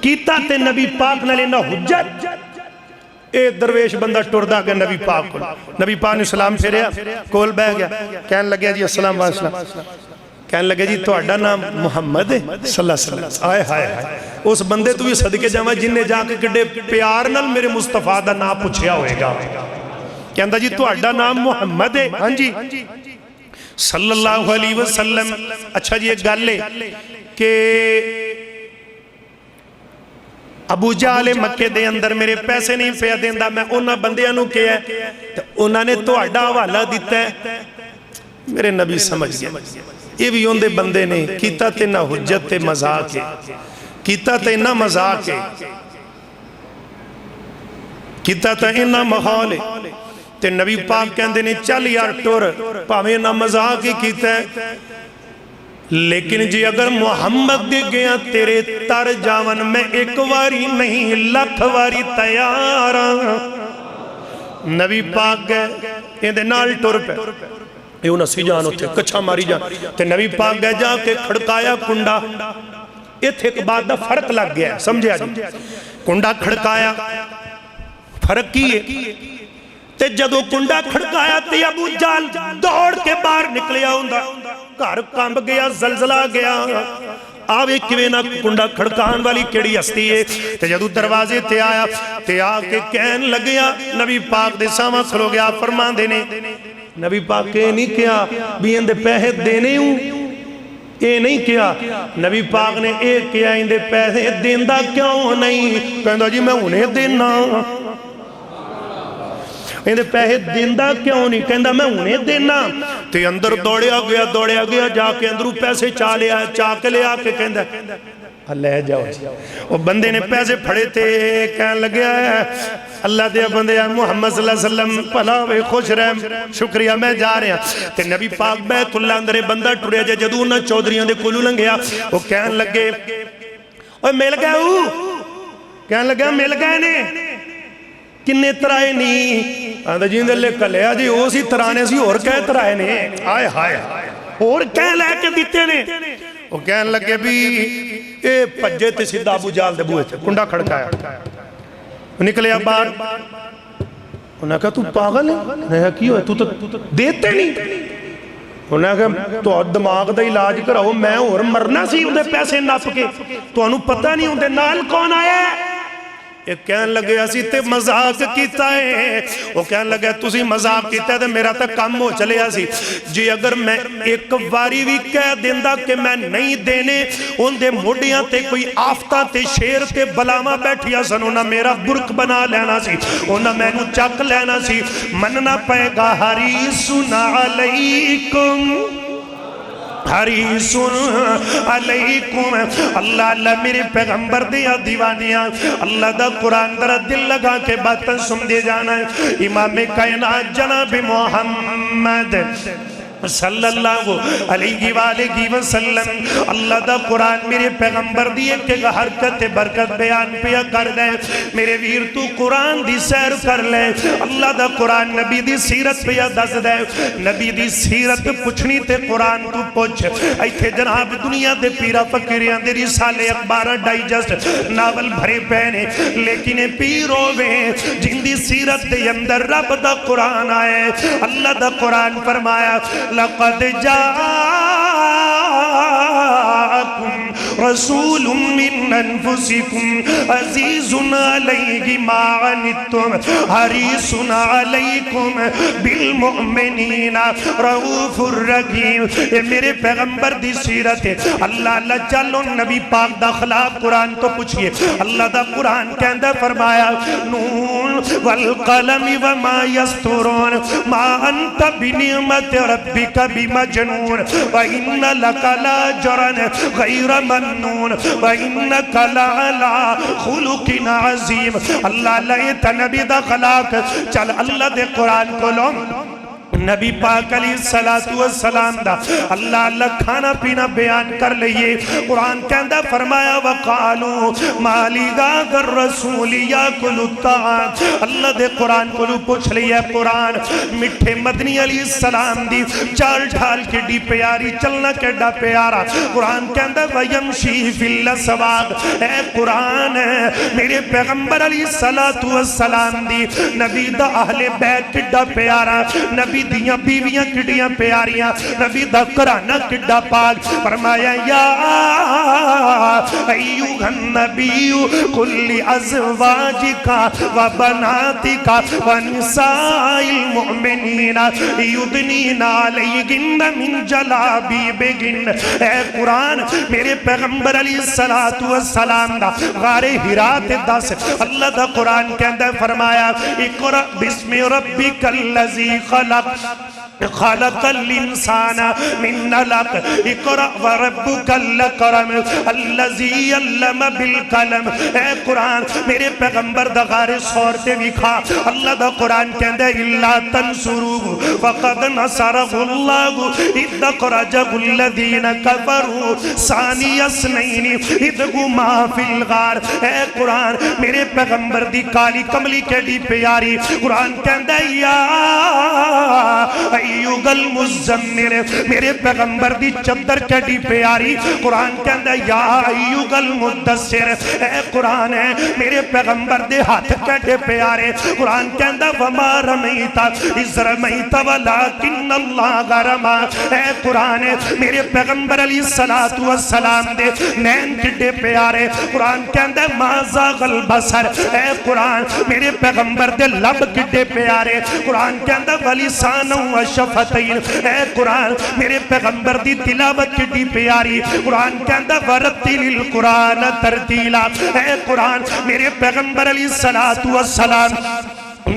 کیتا تے نبی پاک نال انہاں حجت اے درویش بندہ ٹردا گیا نبی پاک کو نبی پاک نے سلام پھیریا کول بہ گیا کہنے لگیا جی السلام علیکم کہنے لگے جی تہاڈا نام محمد ہے صلی اللہ علیہ وسلم آئے ہائے ہائے اس بندے تو بھی صدقے جاواں جن نے جا کے کڈے پیار نال میرے مصطفیٰ دا نام پوچھیا ہوئے گا کہندا جی تہاڈا نام محمد ہے ہاں جی صلی اللہ علیہ وسلم اچھا جی ایک گل ہے کہ ابو جہل مکے دے اندر میرے پیسے نہیں پیا دیندا میں انہاں بندیاں نوں کہیا تے انہاں نے تہاڈا حوالہ دتا ہے میرے نبی سمجھ گئے یہ بھی ہوندے بندے نے کیتا تے نہ حجت تے مذاق ہے کیتا تے نہ مذاق ہے کیتا تے نہ محال ہے تے نبی پاک کہندے نے چل یار ٹر پاویں نہ مذاق ہی کیتا ہے لیکن جی اگر محمد دے گیا تیرے تر جاون میں ایک واری نہیں لکھ واری تیار نبی پاک گئے یہ دے نال ٹر پہ یہ نسی جان ہوتے کچھا ماری جان تے نبی پاک گئے جا کے کھڑکایا کنڈا یہ تھے ایک بات دا فرق لگ گیا سمجھے آجی کنڈا کھڑکایا فرق کی ہے تے جدو کنڈا کھڑکایا تے ابو جہل دوڑ کے باہر نکلیا ہوندہ گھر کامب گیا زلزلہ گیا آوے کیویں نہ کنڈا کھڑکان والی کیڑی ہستی ہے تے جدو دروازے تے آیا تے آ کے کہن لگیا نبی پاک دے سامنے کھلو گیا فرمان دینے نبی پاک کے نہیں کیا بھی اندے پیسے دینے ہوں اے نہیں کیا نبی پاک نے ایک کیا اندے پیسے دیندہ کیوں نہیں کہندہ جی میں انہیں دینا اندے پیسے دیندہ کیوں نہیں کہندہ میں انہیں دینا تے اندر دوڑیا گیا جا کے اندروں پیسے چاہ کے لے آکے کہندہ اللہ جاؤ وہ بندے نے پیسے پھڑے تھے کہنے لگیا ہے اللہ دے بندے محمد صلی اللہ علیہ وسلم پلا ہوئے خوش رہے شکریہ میں جا رہے ہیں تے نبی پاک بیت اللہ اندرے بندہ ٹریا جے جدو نہ چودریاں دے کلو لنگیا وہ کہنے لگے اوہ مل گیا ہوں کہنے لگیا مل گئے نے کنے ترائے نہیں آدھا جی اندر لے کلیا جی او سی ترانے سی اور کہے ترائے نے آئے ہائے اور کہہ لے کے دیتے نے وہ کہنے لگے بھی اے پجے تے سیدھا ابو جہل دے بوئے تھے کنڈا کھڑکایا نکلے اب باہر انہوں نے کہا تو پاگل ہے انہوں نے کہا کیوں ہے تو دیتے نہیں انہوں نے کہا تو دماغ دا علاج کراؤ میں اور مرنا سی اندھے پیسے ناپ کے تو انہوں پتہ نہیں اندھے نال کون آیا ہے ایک کہنے لگے اسی تے مذاق کیتا ہے وہ کہنے لگے تسی مذاق کیتا ہے تو میرا تا کم ہو چلے اسی جی اگر میں ایک واری بھی کہہ دیندہ کہ میں نہیں دینے ان دے موڑیاں تے کوئی آفتہ تے شیر تے بلاما بیٹھیا سن انہاں میرا برک بنا لینا سی انہاں میں نو چک لینا سی مننا پائے گا حریصن علیکم حریصن علیکم اللہ میرے پیغمبر دیا دیوانیاں اللہ دا قرآن در دل لگا کے باتیں سن دے جانا ہے امام کائنات جناب محمد صلی اللہ علیہ وآلہ وسلم اللہ دا قرآن میرے پیغمبر دیئے کہ حرکت برکت بیان پیا کر دے میرے ویر تو قرآن دی سیر کر لے اللہ دا قرآن نبی دی سیرت پیا دس دے نبی دی سیرت پوچھنی تے قرآن تو پوچھ ایتھے جناب دنیا دے پیرا فقیریاں دے رسالے اخبار ڈائجسٹ ناول بھرے پہنے لیکن پیرو وے جن دی سیرت دے اندر رب دا قرآن آئے اللہ دا قرآن فرمایا لقد جاءكم رسول من انفسكم عزيز عليه ما عنتم حريص عليكم بالمؤمنين رؤوف رحيم اے میرے پیغمبر دی سیرت ہے اللہ چلو نبی پاک دا خلاف قرآن تو پوچھئے اللہ دا قرآن کہندہ فرمایا نون والقلم وما يسطرون ما انت بنعمت ربك بمجنون وإن لك لاجرا غير ممنون وإنك لعلى خلق عظيم اللہ لئیت نبی دا خلاق چل اللہ دے قرآن کو لوں
نبی پاک علیہ السلام دا اللہ اللہ کھانا پینا بیان کر لئیے. قرآن کہندہ فرمایا وَقَالُوا مَا لِذَاكَ الرَّسُولِ يَأْكُلُ الطَّعَامَ. اللہ دے قرآن کو پوچھ لئیے. قرآن مٹھے مدنی علیہ السلام دی چال ڈھال کے ڈی پیاری چلنا کے ڈا پیارا. قرآن کہندہ وَيَمْشِي فِي الْأَسْوَاقِ. اے قرآن میرے پیغمبر علیہ السلام دی نبی دا اہل بیت کڈا پیارا, نبی دیاں بیویاں کڈیاں پیاریاں, نبی دا قرآنہ کڈا پاک. فرمایا یا ایوہ النبی قل ازواجکا و بناتکا و نساء المؤمنین یدنین علیہن من جلابیبہن. اے قرآن میرے پیغمبر علیہ السلام دا غار حرات دس اللہ دا قرآن کہندہ فرمایا اقرأ بسم ربک الذی خلق خلق الانسان من علق اقرأ وربک الاکرم الذی علم بالقلم. اے قرآن میرے پیغمبر دا غار سور تے وکھا اللہ دا قرآن کہندہ الا تنصروہ فقد نصرہ اللہ اذ اخرجہ الذین کفروا ثانی اثنین اذ ہما فی الغار. اے قرآن میرے پیغمبر دی کالی کملی کے دی پیاری. قرآن کہندہ یا ایوہ المزمر میرے پیغمبر دی چدر کیڈی پیاری. قرآن کہندہ یا ایوہ المدثر. اے قرآن ہے میرے پیغمبر دے ہاتھ کیڈے پیارے. قرآن کہندہ وما رمیتا اذ رمیتا ولیکن اللہ رما. اے قرآن ہے میرے پیغمبر علیہ السلام دے نین کیڈے پیارے. قرآن کہندہ ما زاغ البصر. اے قرآن میرے پیغمبر دے لب کیڈے پیارے. قرآن کہندہ ولسان و شفتین. اے قرآن میرے پیغمبر دی تلاوت کیڈی پیاری. قرآن کہندہ ورتل القرآن ترتیلا. اے قرآن میرے پیغمبر علیہ السلام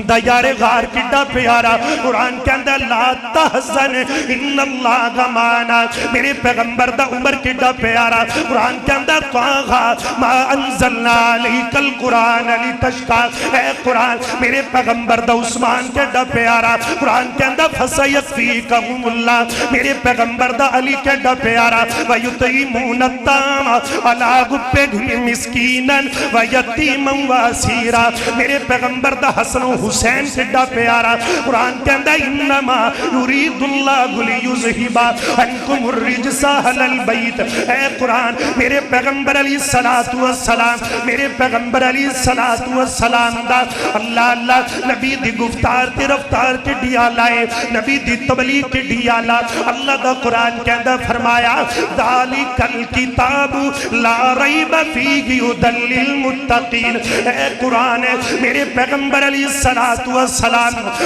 دا یار غار کڈا پیارا. قرآن کہندہ لا تحزن ان اللہ معنا. میرے پیغمبر دا عمر کڈا پیارا. قرآن کہندہ طاہا ما انزلنا علیک القرآن لتشقی. اے قرآن میرے پیغمبر دا عثمان کڈا پیارا. قرآن کہندہ فسیکفیکہم اللہ. میرے پیغمبر دا علی کڈا پیارا. ویطعمون الطعام علی حبہ مسکینا ویتیما واسیرا. میرے پیغمبر دا حسن و حسین کڈا پیارا. قرآن کہندہ انما یرید اللہ لیذہب عنکم الرجس اہل البیت. اے قرآن میرے پیغمبر علیہ السلام میرے پیغمبر علیہ السلام دا اللہ اللہ نبی دی گفتار تے رفتار کے ڈیا لائے, نبی دی تبلیغ کے ڈیا لا. اللہ دا قرآن کہندہ فرمایا ذالک الکتاب لا ریب فیہ ھدی للمتقین. اے قرآن میرے پیغمبر علیہ السلام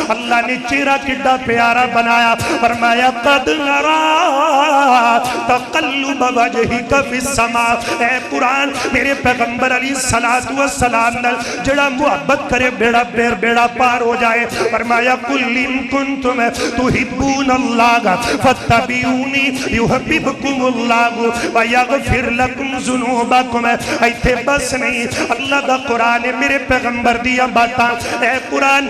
اللہ نے چہرہ کڈا پیارا بنایا. فرمایا قد نرا تقلب وجہک فی السماء. اے قرآن میرے پیغمبر علیہ السلام جڑا محبت کرے بیڑا پار ہو جائے. فرمایا قل ان کنتم تحبون اللہ فاتبعونی یحببکم اللہ ویغفر لکم ذنوبکم. ایتھے بس نہیں اللہ دا قرآن میرے پیغمبر دیا باتاں. اے قرآن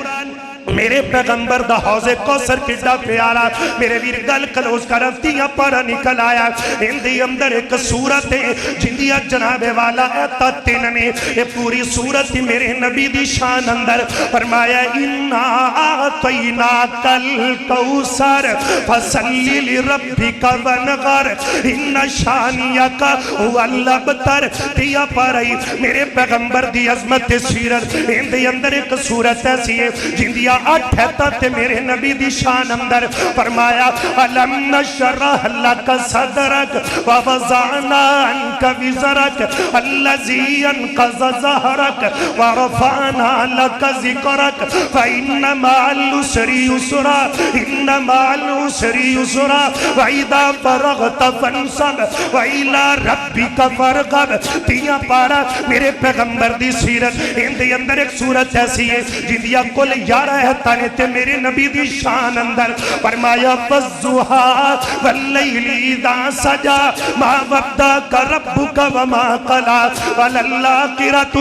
میرے پیغمبر دا حوض کوثر کڈا پیارا. میرے ویر گل کلوز کا رفتیاں پارا نکل آیا. اندی اندر ایک صورت ہے جندیا جناب والا ایتا تین نے یہ پوری صورت میرے نبی دی شان اندر. فرمایا انا آتینا کل کوثر فصلی لربک ونغر ان شانیکا هو الابتر. دیا پارائی میرے پیغمبر دی عظمت سیرت. اندی اندر ایک صورت ایسی ہے جندیا آٹھ ہے تے میرے نبی دی شان اندر. فرمایا علم نشرح لک صدرک ووضعنا عنک وزرک الذی انقض ظہرک ورفعنا لک ذکرک فإن مع العسر یسرا ان مع العسر یسرا وإذا فرغت فانصب وإلى ربک فارغب. تیاں پارا میرے پیغمبر دی سیرت. اندے اندر ایک صورت ایسی ہے جدیا کل 11 ہے تانے تے میرے نبی دی شان اندر. فرمایا فالضحى واللیل اذا سجا ما ودعک ربک وما قلی وللآخرۃ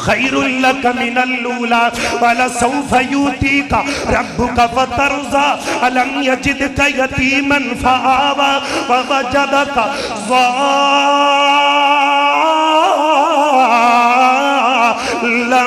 خیر لک من اللولا ولسوف یوتیک ربک فترضی الم یجدک یتیما فآوی ووجدک ضالا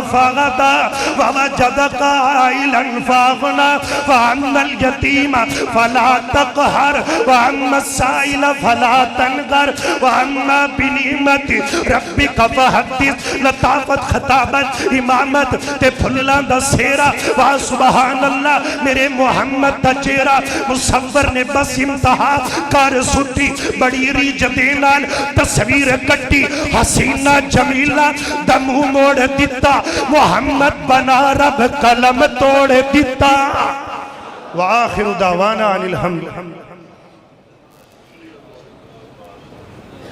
فغدا ووجدك عائلا فاغنى فأما اليتيم فلا تقهر وأما السائل فلا تنقر وأما بنعمت ربك فحدث لطافت خطابت امامت تے پھلاں دا سیرا واہ سبحان اللہ میرے محمد دا چہرہ مصور نے بس انتہا کار سٹی بڑی ریج دینال تصویر کٹی حسینہ جمیلہ دمو موڑ دیتا محمد بنا رب قلم توڑ دیتا وآخر دعوانا عن الحمد